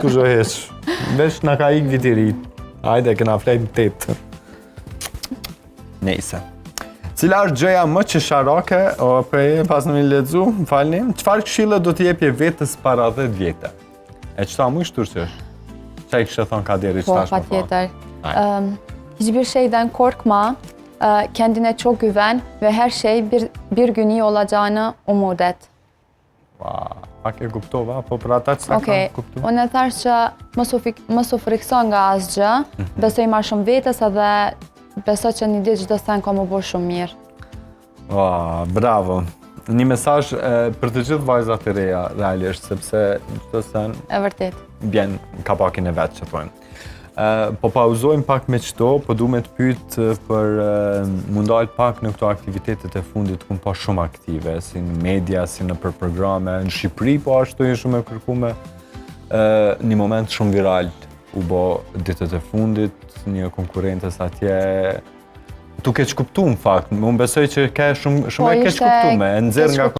Kush o heq? Vesh na ka ik viti ri. Hajde, kena flejt në 8. Nejse. Cila është gjëja më qesharake, o prej pas në mi lexu, më falni, çfarë këshille do t'jepje vetës para 10 vjetë? E qëta mu i shturqesh? Qa i kështë thonë ka deri Po, qëtash më patjetër. Hiçbir şeyden korkma. Kendine çok güven ve her şey bir gün iyi olacağını umut et. Pak e kuptova, po për ata që sa Okej, kanë kuptu? unë e thash që mos u frikson nga asgjë, besoj ma shumë vetës edhe besoj që një ditë çdo sen ka më bërë shumë mirë. Bravo. Një mesazh për të gjithë vajzat e reja, realisht, sepse çdo sen E vërtet. bjen kapakin e vetë që thojmë. Po pauzojmë pak me qëto, po du me të pytë për mundal pak në këto aktivitetet e fundit ku pa shumë aktive, si në media, si në për programe, në Shqipëri po ashtu jenë shumë e kërkume, një moment shumë viral u bo ditët e fundit, një konkurrentes atje, tu keq kuptu në fakt, unë besoj që ke shumë e keq kuptume, e nxerr nga